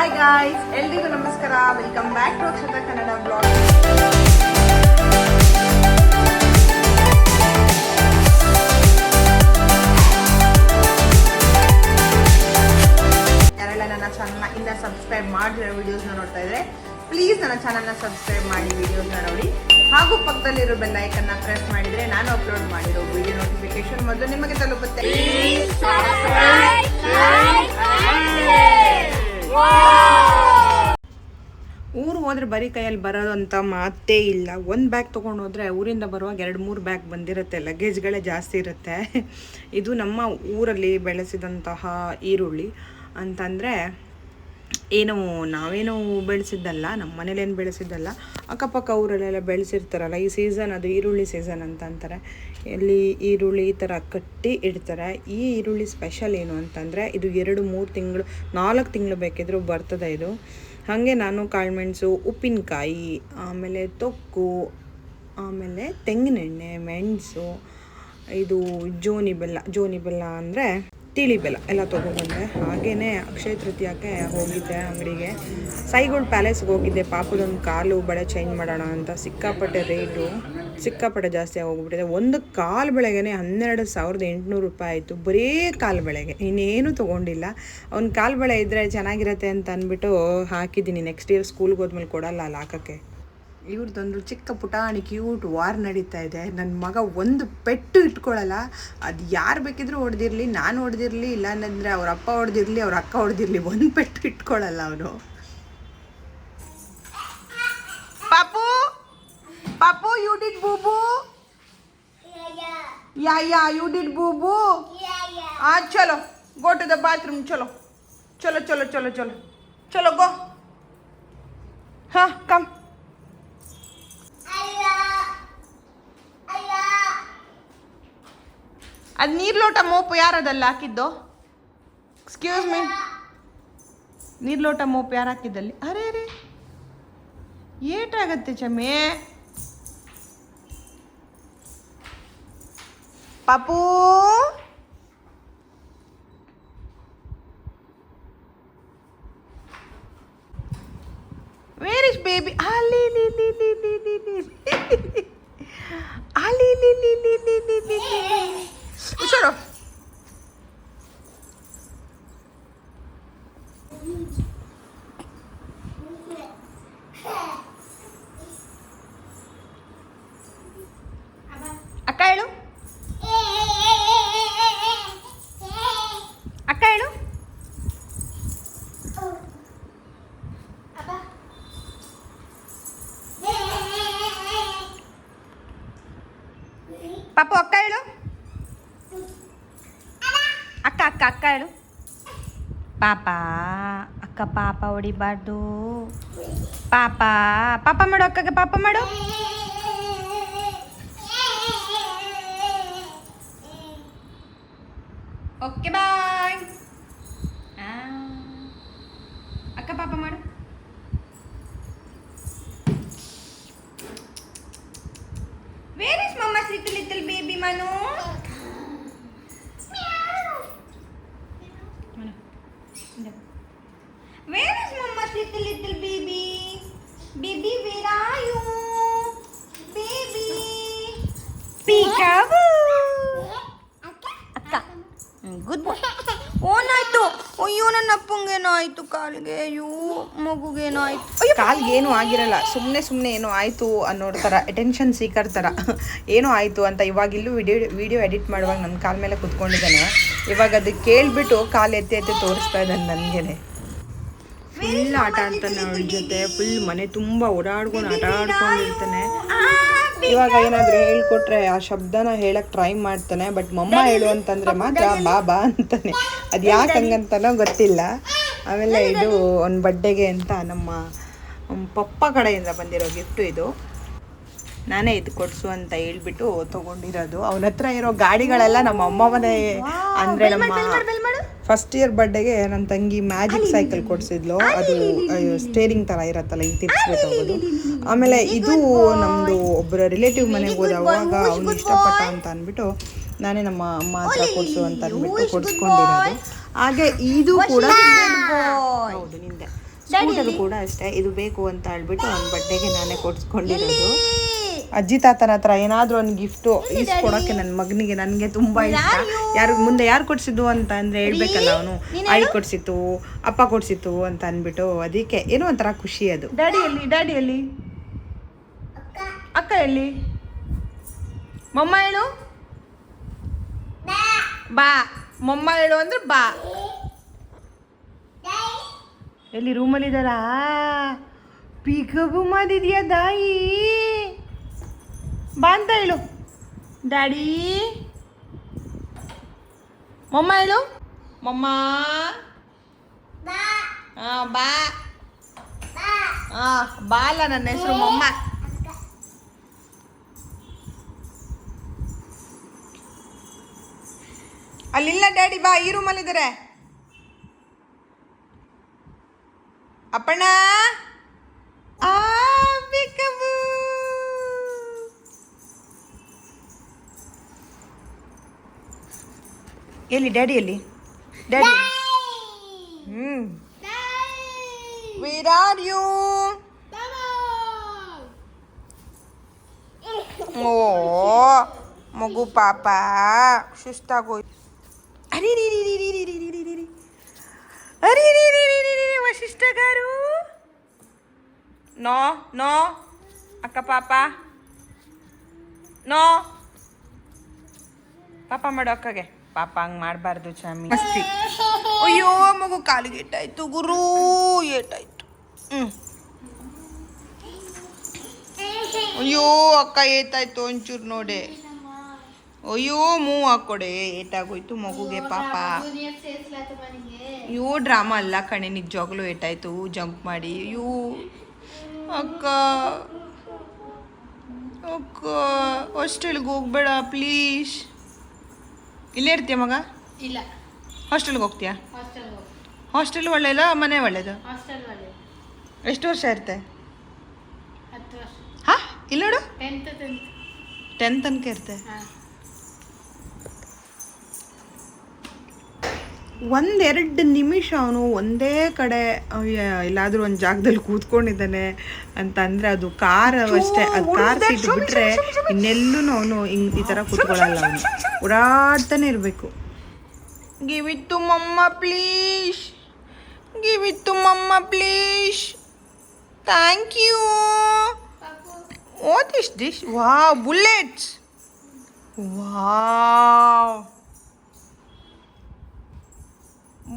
Hi guys, ಎಲ್ರಿಗೂ ನಮಸ್ಕಾರ. Welcome back to Akshata Kannada blog. ಯಾರೆಲ್ಲ ನನ್ನ ಚಾನಲ್ನ ಇನ್ನ ಸಬ್ಸ್ಕ್ರೈಬ್ ಮಾಡಿರೋ ವಿಡಿಯೋಸ್ನ ನೋಡ್ತಾ ಇದ್ರೆ ಪ್ಲೀಸ್ ನನ್ನ ಚಾನಲ್ನ ಸಬ್ಸ್ಕ್ರೈಬ್ ಮಾಡಿ, ವಿಡಿಯೋಸ್ನ ನೋಡಿ. ಹಾಗೂ ಪಕ್ಕದಲ್ಲಿರೋ ಬೆಲ್ ಐಕನ್ನ ಪ್ರೆಸ್ ಮಾಡಿದ್ರೆ ನಾನು ಅಪ್ಲೋಡ್ ಮಾಡಿರೋ ವಿಡಿಯೋ ನೋಟಿಫಿಕೇಶನ್ ಮೊದಲು ನಿಮಗೆ ತಲುಪುತ್ತೆ. ಊರು ಹೋದ್ರೆ ಬರೀ ಕೈಯಲ್ಲಿ ಬರೋದು ಅಂತ ಮಾತೇ ಇಲ್ಲ. ಒಂದು ಬ್ಯಾಗ್ ತೊಗೊಂಡು ಹೋದರೆ ಊರಿಂದ ಬರುವಾಗ 2-3 ಬ್ಯಾಗ್ ಬಂದಿರುತ್ತೆ. ಲಗೇಜ್ಗಳೇ ಜಾಸ್ತಿ ಇರುತ್ತೆ. ಇದು ನಮ್ಮ ಊರಲ್ಲಿ ಬೆಳೆಸಿದಂತಹ ಈರುಳ್ಳಿ ಅಂತಂದರೆ ನಾವೇನೋ ಬೆಳೆಸಿದ್ದಲ್ಲ, ನಮ್ಮ ಮನೇಲೇನು ಬೆಳೆಸಿದ್ದಲ್ಲ, ಅಕ್ಕಪಕ್ಕ ಊರಲ್ಲೆಲ್ಲ ಬೆಳೆಸಿರ್ತಾರಲ್ಲ. ಈ ಸೀಸನ್ ಅದು ಈರುಳ್ಳಿ ಸೀಸನ್ ಅಂತ ಅಂತಾರೆ. ಇಲ್ಲಿ ಈರುಳ್ಳಿ ಈ ಥರ ಕಟ್ಟಿ ಇಡ್ತಾರೆ. ಈ ಈರುಳ್ಳಿ ಸ್ಪೆಷಲ್ ಏನು ಅಂತಂದರೆ ಇದು 2-3 ತಿಂಗಳು 4 ತಿಂಗಳು ಬೇಕಿದ್ರೂ ಬರ್ತದೆ ಇದು. ಹಾಗೆ ನಾನು ಕಾಳುಮೆಣಸು, ಉಪ್ಪಿನಕಾಯಿ, ಆಮೇಲೆ ತೊಕ್ಕು, ಆಮೇಲೆ ತೆಂಗಿನೆಣ್ಣೆ, ಮೆಣಸು, ಇದು ಜೋನಿ ಬೆಲ್ಲ ಅಂದರೆ ತಿಳಿ ಬೆಲ್ಲ ಎಲ್ಲ ತೊಗೊಂಡ್ಬಂದೆ. ಹಾಗೆಯೇ ಅಕ್ಷಯ ತೃತೀಯಕ್ಕೆ ಹೋಗಿದ್ದೆ ಅಂಗಡಿಗೆ. ಸೈಗೋಲ್ಡ್ ಪ್ಯಾಲೇಸ್ಗೆ ಹೋಗಿದ್ದೆ. ಪಾಪದೊಂದು ಕಾಲು ಬಳೆ ಚೇಂಜ್ ಮಾಡೋಣ ಅಂತ. ಸಿಕ್ಕಾಪಟ್ಟೆ ಜಾಸ್ತಿ ಆಗೋಗ್ಬಿಟ್ಟಿದೆ. ಒಂದು ಕಾಲು ಬೆಳೆಗೆ 12,800 ರೂಪಾಯಿ ಆಯಿತು. ಬರೀ ಕಾಲು ಬೆಳೆಗೆ, ಇನ್ನೇನು ತೊಗೊಂಡಿಲ್ಲ. ಅವ್ನು ಕಾಲು ಬೆಳೆ ಇದ್ದರೆ ಚೆನ್ನಾಗಿರುತ್ತೆ ಅಂತ ಅಂದ್ಬಿಟ್ಟು ಹಾಕಿದ್ದೀನಿ. ನೆಕ್ಸ್ಟ್ ಇಯರ್ ಸ್ಕೂಲ್ಗೆ ಹೋದ್ಮೇಲೆ ಕೊಡಲ್ಲ ಅಲ್ಲ ಹಾಕೋಕ್ಕೆ. ಇವ್ರದ್ದೊಂದು ಚಿಕ್ಕ ಪುಟಾಣಿ ಕ್ಯೂಟ್ ವಾರ್ ನಡೀತಾ ಇದೆ. ನನ್ನ ಮಗ ಒಂದು ಪೆಟ್ಟು ಇಟ್ಕೊಳ್ಳಲ್ಲ. ಅದು ಯಾರು ಬೇಕಿದ್ರೂ ಹೊಡೆದಿರಲಿ, ನಾನು ಹೊಡೆದಿರಲಿ, ಇಲ್ಲ ಅಂದರೆ ಅವ್ರ ಅಪ್ಪ ಹೊಡೆದಿರಲಿ, ಅವ್ರ ಅಕ್ಕ ಹೊಡೆದಿರಲಿ, ಒಂದು ಪೆಟ್ಟು ಇಟ್ಕೊಳ್ಳಲ್ಲ ಅವನು. ಪಾಪು you did booboo. Yeah you did booboo. ಚಲೋ ಗೋ ಟು ದ ಬಾತ್ರೂಮ್. ಚಲೋ ಗೋ. ಹಾಂ ಕಮ್. ಅದು ನೀರು ಲೋಟ ಮೋಪು ಯಾರದಲ್ಲ ಹಾಕಿದ್ದು? ಎಕ್ಸ್ಕ್ಯೂಸ್ ಮೀ, ನೀರು ಲೋಟ ಮೋಪು ಯಾರು ಹಾಕಿದ್ದಲ್ಲಿ? ಅರೆ ಏಟಾಗತ್ತೆ ಚಮೆ. ಪಾಪು ವೇರ್ ಇಸ್ ಬೇಬಿ? ಅಲ್ಲಿ ಚಲೋ. ಅಕ್ಕ ಹೇಳು. ಪಾಪು ಅಕ್ಕ ಹೇಳು. ಅಕ್ಕ ಹೇಳು. ಪಾಪ ಅಕ್ಕ ಪಾಪ ಹೊಡಿಬಾರ್ದು. ಪಾಪ ಮಾಡು. ಅಕ್ಕಗೆ ಪಾಪ ಮಾಡು. Okay bye. ಅಕ್ಕ ಪಾಪ ಮಾಡು. Where is mama's little baby Manu? Where is Mama's little baby? Baby, where are you? Baby. Peekaboo. Akka. Good boy. ಏನಾಯ್ತು? ಅಯ್ಯೋ ನನ್ನ ಅಪ್ಪಂಗೇನೋ ಆಯಿತು ಕಾಲಿಗೆ. ಅಯ್ಯೋ ಮಗುಗೇನೋ ಆಯಿತು. ಅಯ್ಯೋ ಕಾಲಿಗೆ ಏನೂ ಆಗಿರಲ್ಲ. ಸುಮ್ಮನೆ ಏನೋ ಆಯಿತು ಅನ್ನೋ ಥರ ಅಟೆನ್ಷನ್ ಸೀಕರ್ ಥರ ಏನೋ ಆಯಿತು ಅಂತ. ಇವಾಗ ಇಲ್ಲೂ ವಿಡಿಯೋ ಎಡಿಟ್ ಮಾಡುವಾಗ ನನ್ನ ಕಾಲ ಮೇಲೆ ಕುತ್ಕೊಂಡಿದ್ದಾನೆ. ಇವಾಗ ಅದಕ್ಕೆ ಕೇಳಿಬಿಟ್ಟು ಕಾಲು ಎತ್ತಿ ತೋರಿಸ್ತಾ ಇದ್ದಾನೆ ನನಗೇನೆ. ಫುಲ್ ಆಟ ಆಡ್ತಾನೆ ಅವಳ ಜೊತೆ. ಫುಲ್ ಮನೆ ತುಂಬ ಓಡಾಡ್ಕೊಂಡು ಆಟ ಆಡ್ಕೊಂಡಿರ್ತಾನೆ. ಇವಾಗ ಏನಾದರೂ ಹೇಳ್ಕೊಟ್ರೆ ಆ ಶಬ್ದನ ಹೇಳಕ್ಕೆ ಟ್ರೈ ಮಾಡ್ತಾನೆ. ಬಟ್ ಮಮ್ಮ ಹೇಳು ಅಂತಂದರೆ ಮಾತ್ರ ಬಾಬಾ ಅಂತಾನೆ. ಅದು ಯಾಕೆ ಹಂಗಂತನೋ ಗೊತ್ತಿಲ್ಲ. ಆಮೇಲೆ ಇದು ಒಂದು ಬರ್ಡೇಗೆ ಅಂತ ನಮ್ಮ ಪಪ್ಪ ಕಡೆಯಿಂದ ಬಂದಿರೋ ಗಿಫ್ಟು ಇದು. ನಾನೇ ಇದು ಕೊಡಿಸು ಅಂತ ಹೇಳ್ಬಿಟ್ಟು ತೊಗೊಂಡಿರೋದು. ಅವನ ಹತ್ರ ಇರೋ ಗಾಡಿಗಳೆಲ್ಲ ನಮ್ಮ ಅಮ್ಮ ಮನೆ ಅಂದರೆ ನಮ್ಮ ಫಸ್ಟ್ ಇಯರ್ ಬರ್ಡೇಗೆ ನನ್ನ ತಂಗಿ ಮ್ಯಾಜಿಕ್ ಸೈಕಲ್ ಕೊಡಿಸಿದ್ಲು. ಅದು ಸ್ಟೇರಿಂಗ್ ಥರ ಇರತ್ತಲ್ಲ, ಹಿಂಗೆ ತಿರ್ಸ್ಬಿಟ್ಟು ಹೋಗೋದು. ಆಮೇಲೆ ಇದು ನಮ್ಮದು ಒಬ್ಬರ ರಿಲೇಟಿವ್ ಮನೆಗೆ ಹೋದವಾಗ ಅವ್ನು ಇಷ್ಟಪಟ್ಟ ಅಂತ ಅಂದ್ಬಿಟ್ಟು ನಾನೇ ನಮ್ಮ ಅಮ್ಮ ಹತ್ರ ಕೊಡಿಸು ಅಂತ ಅಂದ್ಬಿಟ್ಟು ಕೊಡಿಸ್ಕೊಂಡಿರೋದು. ಹಾಗೆ ಇದು ಕೂಡ ಹೌದು ನಿಂದೆ. ಸ್ಕೂಟರ್ ಕೂಡ ಅಷ್ಟೇ, ಇದು ಬೇಕು ಅಂತ ಹೇಳ್ಬಿಟ್ಟು ಅವ್ನ ಬಡ್ಡೆಗೆ ನಾನೇ ಕೊಡ್ಸ್ಕೊಂಡಿರೋದು. ಅಜ್ಜಿ ತಾತನ ಹತ್ರ ಏನಾದರೂ ಒಂದು ಗಿಫ್ಟು ಈಸ್ಕೊಡೋಕ್ಕೆ ನನ್ನ ಮಗನಿಗೆ ನನಗೆ ತುಂಬ ಇಷ್ಟ. ಯಾರು ಕೊಡಿಸಿದ್ದು ಅಂತ ಅಂದರೆ ಹೇಳ್ಬೇಕಲ್ಲ, ಅವನು ಆಯಿ ಕೊಡಿಸಿತ್ತು, ಅಪ್ಪ ಕೊಡಿಸಿತ್ತು ಅಂತ ಅಂದ್ಬಿಟ್ಟು ಅದಕ್ಕೆ ಏನೋ ಒಂಥರ ಖುಷಿ ಅದು. ಡ್ಯಾಡಿ ಎಲ್ಲಿ ಅಕ್ಕ ಎಲ್ಲಿ? ಮೊಮ್ಮ ಹೇಳು ಬಾ, ಮೊಮ್ಮ ಹೇಳು ಅಂದ್ರೆ ಬಾ. ಎಲ್ಲಿ ರೂಮಲ್ಲಿದ್ದಾರಾ? ಪಿಕಬು ಮಾಡಿದ್ಯಾ ದಾಯಿ? ಬಾ ಅಂತ ಹೇಳು ಡ್ಯಾಡಿ. ಮೊಮ್ಮ ಹೇಳು ಮೊಮ್ಮ. ಹಾಂ ಬಾ. ಹಾಂ ಬಾ ಅಲ್ಲ, ನನ್ನ ಹೆಸರು ಮೊಮ್ಮ. ಅಲ್ಲಿಲ್ಲ ಡ್ಯಾಡಿ, ಬಾ, ಈ ರೂಮಲ್ಲಿದ್ದಾರೆ. ಅಪ್ಪಣ್ಣ ಪಿಕಬು. ಎಲ್ಲಿ ಡ್ಯಾಡಿ? ಎಲ್ಲಿ ಡ್ಯಾಡಿ? Where are you? ಓ ಮಗು ಪಾಪ ಸುಸ್ತಾಗೋಯ್ತು. ಅರಿ ವಶಿಷ್ಠ ಗಾರು. ನೋ ನೋ ಅಕ್ಕ ಪಾಪ, ನೋ ಪಾಪ ಮಾಡು ಅಕ್ಕಗೆ. ಪಾಪ ಹಂಗೆ ಮಾಡಬಾರ್ದು ಚಾಮಿ. ಮಸ್ತಿ. ಅಯ್ಯೋ ಮಗು ಕಾಲಿಗೆ ಏಟಾಯ್ತು ಗುರು, ಏಟಾಯ್ತು. ಅಯ್ಯೋ ಅಕ್ಕ ಏಟಾಯ್ತು ಒಂಚೂರು ನೋಡಿ. ಅಯ್ಯೋ ಮೂವ್ ಹಾಕೊಡೆ, ಏಟಾಗೋಯ್ತು ಮಗುಗೆ ಪಾಪ. ಅಯ್ಯೋ ಡ್ರಾಮಾ ಅಲ್ಲ ಕಣೆ, ನಿಜವಾಗ್ಲೂ ಏಟಾಯ್ತು ಜಂಪ್ ಮಾಡಿ. ಅಯ್ಯೋ ಅಕ್ಕ ಅಕ್ಕ ಹಾಸ್ಟೆಲ್ಗೆ ಹೋಗ್ಬೇಡ ಪ್ಲೀಸ್. ಇಲ್ಲೇ ಇರ್ತೀಯ ಮಗ? ಇಲ್ಲ, ಹಾಸ್ಟೆಲ್ಗೆ ಹೋಗ್ತೀಯಾ? ಹಾಸ್ಟೆಲ್ ಒಳ್ಳೇದ ಮನೆ ಒಳ್ಳೇದು? ಎಷ್ಟು ವರ್ಷ ಇರುತ್ತೆ? ಹಾಂ ಇಲ್ಲ ನೋಡು, 10th ತನಕ ಇರುತ್ತೆ. ಒಂದೆರಡು ನಿಮಿಷ ಅವನು ಒಂದೇ ಕಡೆ ಎಲ್ಲಾದರೂ ಒಂದು ಜಾಗದಲ್ಲಿ ಕೂತ್ಕೊಂಡಿದ್ದಾನೆ ಅಂತ ಅಂದರೆ ಅದು ಕಾರ್ ಅಷ್ಟೇ. ಅದು ಕಾರ್ ಸೀಟ್ ಬಿಟ್ಟರೆ ಇನ್ನೆಲ್ಲೂ ಅವನು ಈ ಥರ ಕೂತ್ಕೊಳ್ಳಲ್ಲ. ಅವನು ಓಡಾಡ್ತಾನೆ ಇರಬೇಕು. Give it to mama please, give it to mama please, thank you. What is this? Wow, bullets. Wow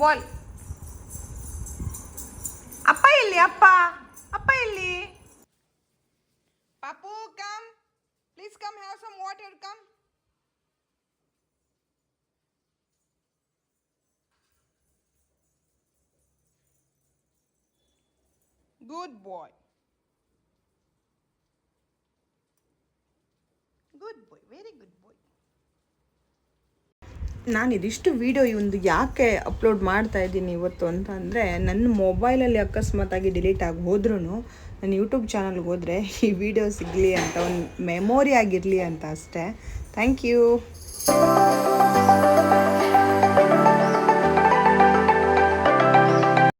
boy. ಅಪ್ಪ ಎಲ್ಲಿ? ಅಪ್ಪ ಎಲ್ಲಿ? ಪಾಪು come please, come have some water, come. Good boy, good boy, very good boy. ನಾನು ಇದಿಷ್ಟು video ಒಂದು ಯಾಕೆ upload ಮಾಡ್ತಾ ಇದ್ದೀನಿ ಇವತ್ತು ಅಂತ ಅಂದರೆ, ನನ್ನ ಮೊಬೈಲಲ್ಲಿ ಅಕಸ್ಮಾತಾಗಿ ಡಿಲೀಟ್ ಆಗಿ ಹೋದ್ರೂ ನನ್ನ ಯೂಟ್ಯೂಬ್ ಚಾನಲ್ಗೆ ಹೋದರೆ ಈ ವಿಡಿಯೋ ಸಿಗಲಿ ಅಂತ, ಒಂದು ಮೆಮೊರಿ ಆಗಿರಲಿ ಅಂತ ಅಷ್ಟೇ. Thank you.